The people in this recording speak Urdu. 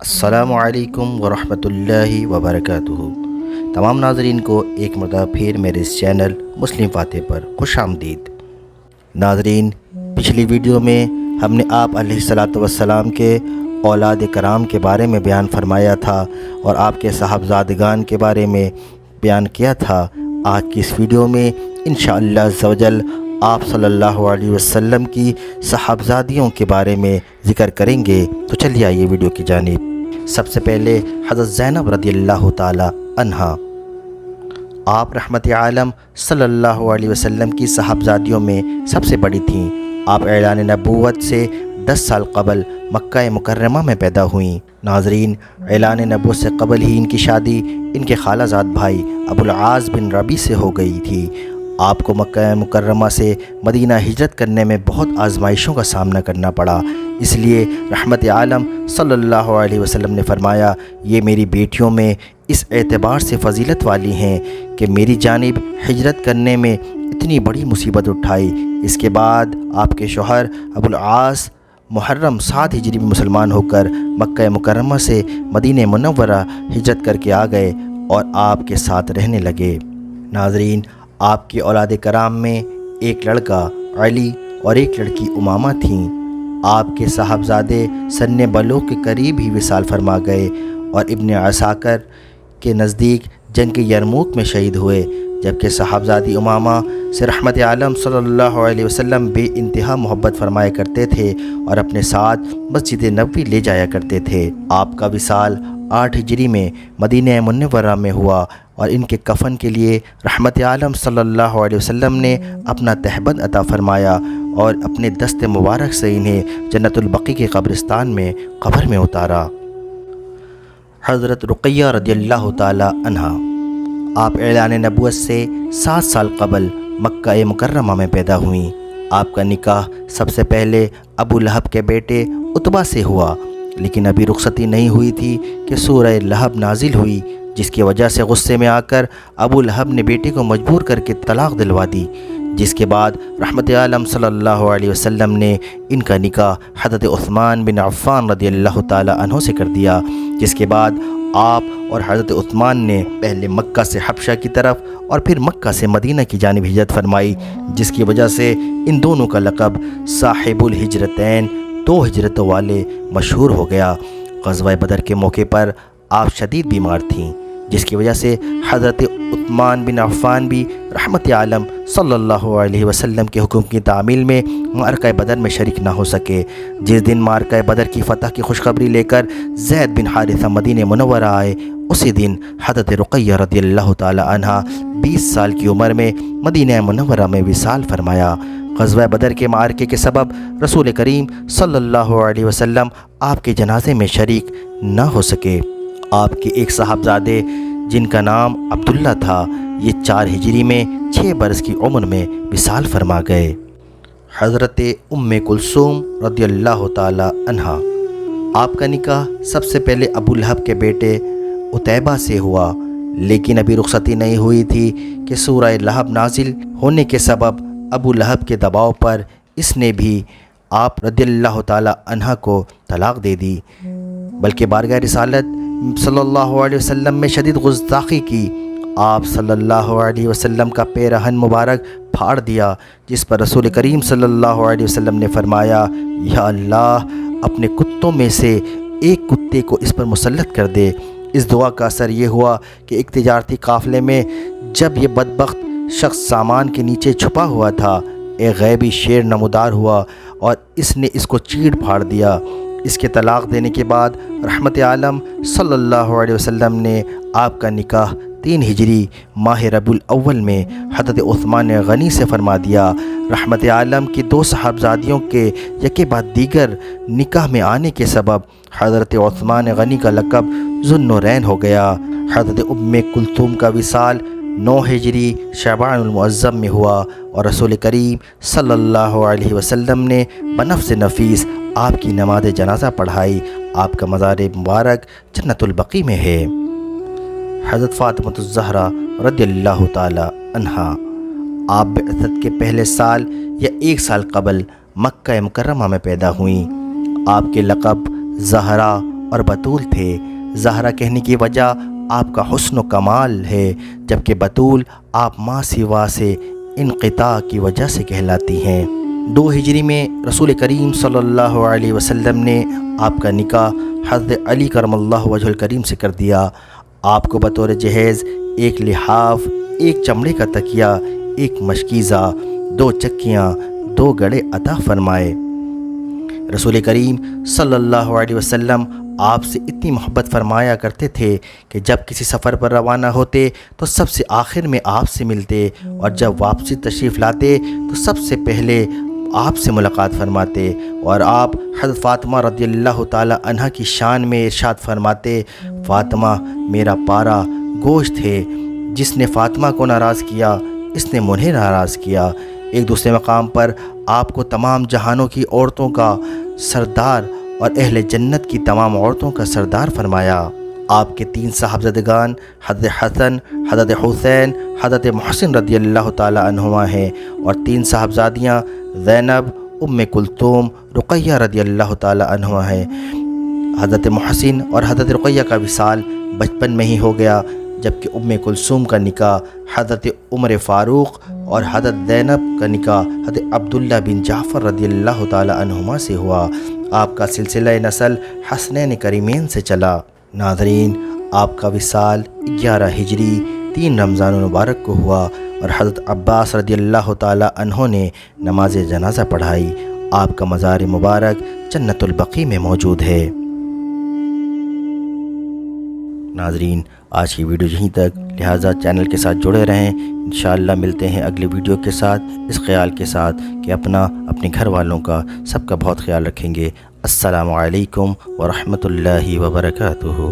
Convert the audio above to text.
السلام علیکم ورحمۃ اللہ وبرکاتہ۔ تمام ناظرین کو ایک مرتبہ پھر میرے اس چینل مسلم فاتح پر خوش آمدید۔ ناظرین، پچھلی ویڈیو میں ہم نے آپ علیہ الصلاۃ والسلام کے اولاد کرام کے بارے میں بیان فرمایا تھا اور آپ کے صاحبزادگان کے بارے میں بیان کیا تھا۔ آج کی اس ویڈیو میں انشاءاللہ عز و جل آپ صلی اللہ علیہ وسلم کی صاحبزادیوں کے بارے میں ذکر کریں گے۔ تو چلیے آئیے ویڈیو کی جانب۔ سب سے پہلے حضرت زینب رضی اللہ تعالی عنہا، آپ رحمت عالم صلی اللہ علیہ وسلم کی صاحبزادیوں میں سب سے بڑی تھیں۔ آپ اعلان نبوت سے 10 سال قبل مکہ مکرمہ میں پیدا ہوئیں۔ ناظرین، اعلان نبوت سے قبل ہی ان کی شادی ان کے خالہ زاد بھائی ابو العاص بن ربیع سے ہو گئی تھی۔ آپ کو مکہ مکرمہ سے مدینہ ہجرت کرنے میں بہت آزمائشوں کا سامنا کرنا پڑا، اس لیے رحمت عالم صلی اللہ علیہ وسلم نے فرمایا، یہ میری بیٹیوں میں اس اعتبار سے فضیلت والی ہیں کہ میری جانب ہجرت کرنے میں اتنی بڑی مصیبت اٹھائی۔ اس کے بعد آپ کے شوہر ابو العاص محرم 7 ہجری میں مسلمان ہو کر مکہ مکرمہ سے مدینہ منورہ ہجرت کر کے آ گئے اور آپ کے ساتھ رہنے لگے۔ ناظرین، آپ کے اولاد کرام میں ایک لڑکا علی اور ایک لڑکی امامہ تھیں۔ آپ کے صاحبزادے سن بلوغ کے قریب ہی وصال فرما گئے اور ابن عساکر کے نزدیک جنگ یرموک میں شہید ہوئے، جبکہ صاحبزادی امامہ سے رحمت عالم صلی اللہ علیہ وسلم بے انتہا محبت فرمایا کرتے تھے اور اپنے ساتھ مسجد نبوی لے جایا کرتے تھے۔ آپ کا وصال 8 ہجری میں مدینہ منورہ میں ہوا اور ان کے کفن کے لیے رحمت عالم صلی اللہ علیہ وسلم نے اپنا تہبند عطا فرمایا اور اپنے دست مبارک سے انہیں جنت البقیع کے قبرستان میں قبر میں اتارا۔ حضرت رقیہ رضی اللہ تعالی عنہا، آپ اعلان نبوت سے 7 سال قبل مکہ مکرمہ میں پیدا ہوئیں۔ آپ کا نکاح سب سے پہلے ابو لہب کے بیٹے عتبہ سے ہوا، لیکن ابھی رخصتی نہیں ہوئی تھی کہ سورہ لہب نازل ہوئی، جس کی وجہ سے غصے میں آ کر ابو لہب نے بیٹے کو مجبور کر کے طلاق دلوا دی، جس کے بعد رحمت عالم صلی اللہ علیہ وسلم نے ان کا نکاح حضرت عثمان بن عفان رضی اللہ تعالی عنہ سے کر دیا، جس کے بعد آپ اور حضرت عثمان نے پہلے مکہ سے حبشہ کی طرف اور پھر مکہ سے مدینہ کی جانب ہجرت فرمائی، جس کی وجہ سے ان دونوں کا لقب صاحب الہجرتین، 2 ہجرتوں والے مشہور ہو گیا۔ غزوہ بدر کے موقع پر آپ شدید بیمار تھیں، جس کی وجہ سے حضرت عثمان بن عفان بھی رحمت عالم صلی اللہ علیہ وسلم کے حکم کی تعمیل میں معرکہ بدر میں شریک نہ ہو سکے۔ جس دن معرکہ بدر کی فتح کی خوشخبری لے کر زید بن حارثہ مدینہ منورہ آئے، اسی دن حضرت رقیہ رضی اللہ تعالی عنہا 20 سال کی عمر میں مدینہ منورہ میں وصال فرمایا۔ غزوہ بدر کے معرکے کے سبب رسول کریم صلی اللہ علیہ وسلم آپ کے جنازے میں شریک نہ ہو سکے۔ آپ کے ایک صاحبزادے جن کا نام عبداللہ تھا، یہ 4 ہجری میں 6 برس کی عمر میں وصال فرما گئے۔ حضرت ام کلثوم رضی اللہ تعالی عنہا، آپ کا نکاح سب سے پہلے ابو لہب کے بیٹے عتیبہ سے ہوا، لیکن ابھی رخصتی نہیں ہوئی تھی کہ سورہ لہب نازل ہونے کے سبب ابو لہب کے دباؤ پر اس نے بھی آپ رضی اللہ تعالی عنہ کو طلاق دے دی، بلکہ بارگاہ رسالت صلی اللہ علیہ وسلم میں شدید گستاخی کی۔ آپ صلی اللہ علیہ وسلم کا پیرہن مبارک پھاڑ دیا، جس پر رسول کریم صلی اللہ علیہ وسلم نے فرمایا، یا اللہ، اپنے کتوں میں سے ایک کتے کو اس پر مسلط کر دے۔ اس دعا کا اثر یہ ہوا کہ ایک تجارتی قافلے میں جب یہ بدبخت شخص سامان کے نیچے چھپا ہوا تھا، ایک غیبی شیر نمودار ہوا اور اس نے اس کو چیڑ پھاڑ دیا۔ اس کے طلاق دینے کے بعد رحمت عالم صلی اللہ علیہ وسلم نے آپ کا نکاح 3 ہجری ماہ ربیع الاول میں حضرت عثمان غنی سے فرما دیا۔ رحمت عالم کی 2 صاحبزادیوں کے یکے بعد دیگر نکاح میں آنے کے سبب حضرت عثمان غنی کا لقب ذو النورین ہو گیا۔ حضرت ام کلثوم کا وصال 9 ہجری شعبان المعظم میں ہوا اور رسول کریم صلی اللہ علیہ وسلم نے بنفس نفیس آپ کی نماز جنازہ پڑھائی۔ آپ کا مزار مبارک جنت البقیع میں ہے۔ حضرت فاطمہ الزہرا رضی اللہ تعالی عنہا، آپ بعثت کے پہلے سال یا 1 سال قبل مکہ مکرمہ میں پیدا ہوئیں۔ آپ کے لقب زہرا اور بطول تھے۔ زہرا کہنے کی وجہ آپ کا حسن و کمال ہے، جبکہ بطول آپ ماں سوا سے انقطاع کی وجہ سے کہلاتی ہیں۔ 2 ہجری میں رسول کریم صلی اللہ علیہ وسلم نے آپ کا نکاح حضرت علی کرم اللہ وجہ الکریم سے کر دیا۔ آپ کو بطور جہیز 1 لحاف، 1 چمڑے کا تکیہ، 1 مشکیزہ، 2 چکیاں، 2 گڑے عطا فرمائے۔ رسول کریم صلی اللہ علیہ وسلم آپ سے اتنی محبت فرمایا کرتے تھے کہ جب کسی سفر پر روانہ ہوتے تو سب سے آخر میں آپ سے ملتے، اور جب واپسی تشریف لاتے تو سب سے پہلے آپ سے ملاقات فرماتے، اور آپ حضرت فاطمہ رضی اللہ تعالی عنہ کی شان میں ارشاد فرماتے، فاطمہ میرا پارا گوشت ہے، جس نے فاطمہ کو ناراض کیا اس نے مجھے ناراض کیا۔ ایک دوسرے مقام پر آپ کو تمام جہانوں کی عورتوں کا سردار اور اہل جنت کی تمام عورتوں کا سردار فرمایا۔ آپ کے 3 صاحبزادگان حضرت حسن، حضرت حسین، حضرت محسن رضی اللہ تعالی عنہما ہیں، اور 3 صاحبزادیاں زینب، کلثوم، رقیہ رضی اللہ تعالی عنہما ہیں۔ حضرت محسن اور حضرت رقیہ کا وصال بچپن میں ہی ہو گیا، جبکہ کلثوم کا نکاح حضرت عمر فاروق اور حضرت زینب کا نکاح حضرت عبداللہ بن جعفر رضی اللہ تعالی عنہما سے ہوا۔ آپ کا سلسلہ نسل حسنین کریمین سے چلا۔ ناظرین، آپ کا وصال 11 ہجری 3 رمضان المبارک کو ہوا، اور حضرت عباس رضی اللہ تعالی عنہ نے نماز جنازہ پڑھائی۔ آپ کا مزار مبارک جنت البقیع میں موجود ہے۔ ناظرین، آج کی ویڈیو یہیں تک، لہٰذا چینل کے ساتھ جڑے رہیں۔ انشاءاللہ ملتے ہیں اگلی ویڈیو کے ساتھ، اس خیال کے ساتھ کہ اپنے گھر والوں کا، سب کا بہت خیال رکھیں گے۔ السلام علیکم ورحمۃ اللہ وبرکاتہ۔